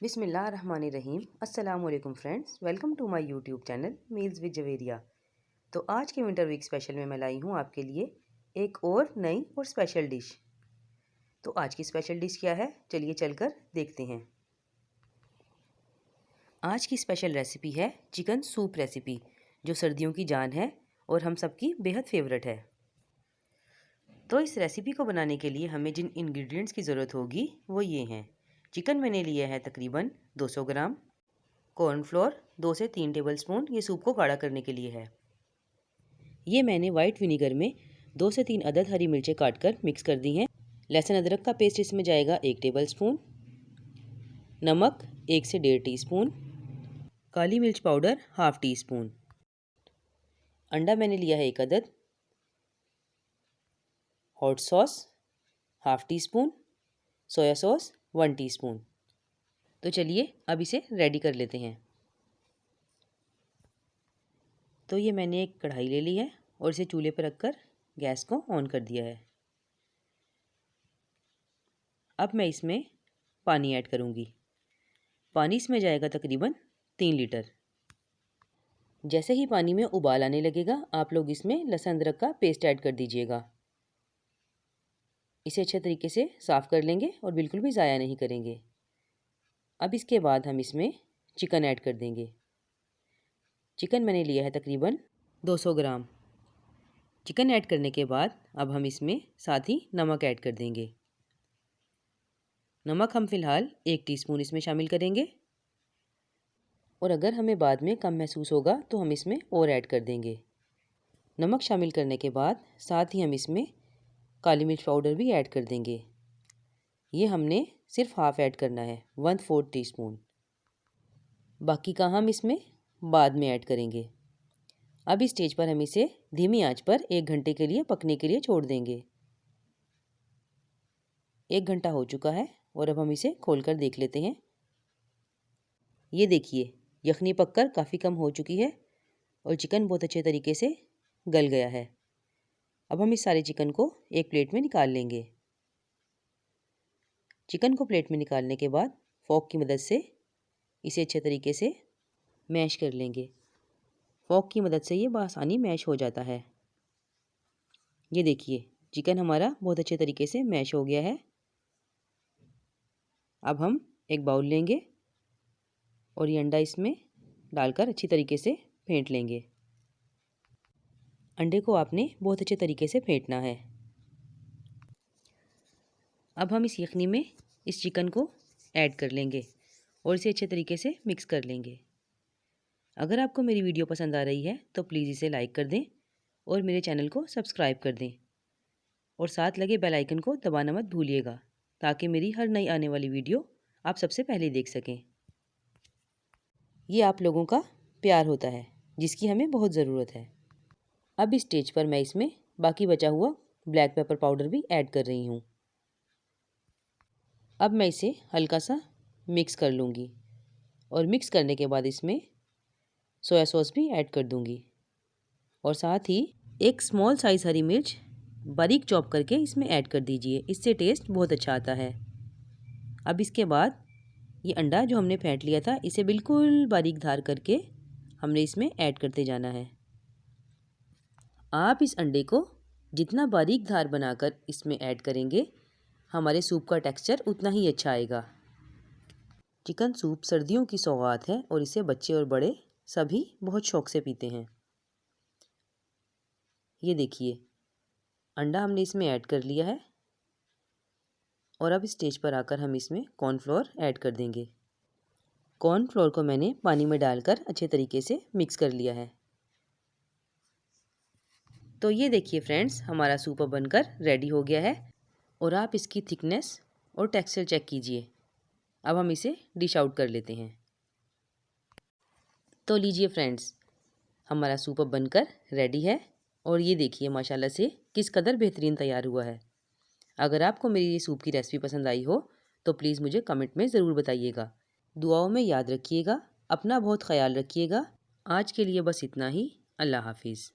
बिस्मिल्लाहिर्रहमानिर्रहीम। अस्सलाम वालेकुम friends, welcome to my YouTube channel meals with Javeria. तो आज के विंटर वीक स्पेशल में मैं लाई हूँ आपके लिए एक और नई और स्पेशल डिश। तो आज की स्पेशल डिश क्या है, चलिए चलकर देखते हैं। आज की स्पेशल रेसिपी है चिकन सूप रेसिपी, जो सर्दियों की जान है और हम सबकी बेहद फेवरेट है। तो इस रेसिपी को बनाने के लिए हमें जिन इंग्रेडिएंट्स की ज़रूरत होगी वो ये हैं। चिकन मैंने लिया है तकरीबन 200 ग्राम, कॉर्नफ्लोर 2 से 3 टेबलस्पून, ये सूप को गाढ़ा करने के लिए है। ये मैंने वाइट विनीगर में 2 से 3 अदद हरी मिर्चें काटकर मिक्स कर दी हैं। लहसुन अदरक का पेस्ट इसमें जाएगा 1 टेबलस्पून, नमक 1 से 1.5 टीस्पून, काली मिर्च पाउडर हाफ टी स्पून, अंडा मैंने लिया है 1 अदद, hot sauce half tea spoon, soya sauce 1 teaspoon. तो चलिए अब इसे रेडी कर लेते हैं। तो ये मैंने एक कढ़ाई ले ली है और इसे चूल्हे पर रखकर गैस को ऑन कर दिया है। अब मैं इसमें पानी ऐड करूँगी। पानी इसमें जाएगा तकरीबन 3 लीटर। जैसे ही पानी में उबाल आने लगेगा आप लोग इसमें लहसुन अदरक का पेस्ट ऐड कर दीजिएगा। इसे अच्छे तरीके से साफ़ कर लेंगे और बिल्कुल भी ज़ाया नहीं करेंगे। अब इसके बाद हम इसमें चिकन ऐड कर देंगे। चिकन मैंने लिया है तकरीबन 200 ग्राम। चिकन ऐड करने के बाद अब हम इसमें साथ ही नमक ऐड कर देंगे। नमक हम फ़िलहाल 1 टीस्पून इसमें शामिल करेंगे और अगर हमें बाद में कम महसूस होगा तो हम इसमें और ऐड कर देंगे। नमक शामिल करने के बाद साथ ही हम इसमें काली मिर्च पाउडर भी ऐड कर देंगे। ये हमने सिर्फ हाफ़ ऐड करना है, 1/4 टीस्पून। बाकी का हम इसमें बाद में ऐड करेंगे। अब इस स्टेज पर हम इसे धीमी आंच पर 1 घंटे के लिए पकने के लिए छोड़ देंगे। 1 घंटा हो चुका है और अब हम इसे खोलकर देख लेते हैं। ये देखिए, यखनी पककर काफ़ी कम हो चुकी है और चिकन बहुत अच्छे तरीके से गल गया है। अब हम इस सारे चिकन को एक प्लेट में निकाल लेंगे। चिकन को प्लेट में निकालने के बाद फॉक की मदद से इसे अच्छे तरीके से मैश कर लेंगे। फॉक की मदद से ये बआसानी मैश हो जाता है। ये देखिए, चिकन हमारा बहुत अच्छे तरीके से मैश हो गया है। अब हम एक बाउल लेंगे और ये अंडा इसमें डालकर अच्छी तरीके से फेंट लेंगे। अंडे को आपने बहुत अच्छे तरीके से फेंटना है। अब हम इस यखनी में इस चिकन को ऐड कर लेंगे और इसे अच्छे तरीके से मिक्स कर लेंगे। अगर आपको मेरी वीडियो पसंद आ रही है तो प्लीज़ इसे लाइक कर दें और मेरे चैनल को सब्सक्राइब कर दें और साथ लगे बेल आइकन को दबाना मत भूलिएगा, ताकि मेरी हर नई आने वाली वीडियो आप सबसे पहले देख सकें। ये आप लोगों का प्यार होता है जिसकी हमें बहुत ज़रूरत है। अब इस स्टेज पर मैं इसमें बाकी बचा हुआ ब्लैक पेपर पाउडर भी ऐड कर रही हूँ। अब मैं इसे हल्का सा मिक्स कर लूँगी और मिक्स करने के बाद इसमें सोया सॉस भी ऐड कर दूँगी और साथ ही एक स्मॉल साइज़ हरी मिर्च बारीक चॉप करके इसमें ऐड कर दीजिए। इससे टेस्ट बहुत अच्छा आता है। अब इसके बाद ये अंडा जो हमने फेंट लिया था इसे बिल्कुल बारीक धार करके हमने इसमें ऐड करते जाना है। आप इस अंडे को जितना बारीक धार बनाकर इसमें ऐड करेंगे हमारे सूप का टेक्सचर उतना ही अच्छा आएगा। चिकन सूप सर्दियों की सौगात है और इसे बच्चे और बड़े सभी बहुत शौक से पीते हैं। ये देखिए, अंडा हमने इसमें ऐड कर लिया है और अब इस स्टेज पर आकर हम इसमें कॉर्नफ्लोर ऐड कर देंगे। कॉर्नफ्लोर को मैंने पानी में डालकर अच्छे तरीके से मिक्स कर लिया है। तो ये देखिए फ्रेंड्स, हमारा सूप बनकर रेडी हो गया है और आप इसकी थिकनेस और टेक्सचर चेक कीजिए। अब हम इसे डिश आउट कर लेते हैं। तो लीजिए फ्रेंड्स, हमारा सूप बनकर रेडी है और ये देखिए माशाल्लाह से किस कदर बेहतरीन तैयार हुआ है। अगर आपको मेरी ये सूप की रेसिपी पसंद आई हो तो प्लीज़ मुझे कमेंट में ज़रूर बताइएगा। दुआओं में याद रखिएगा, अपना बहुत ख्याल रखिएगा। आज के लिए बस इतना ही। अल्लाह हाफिज़।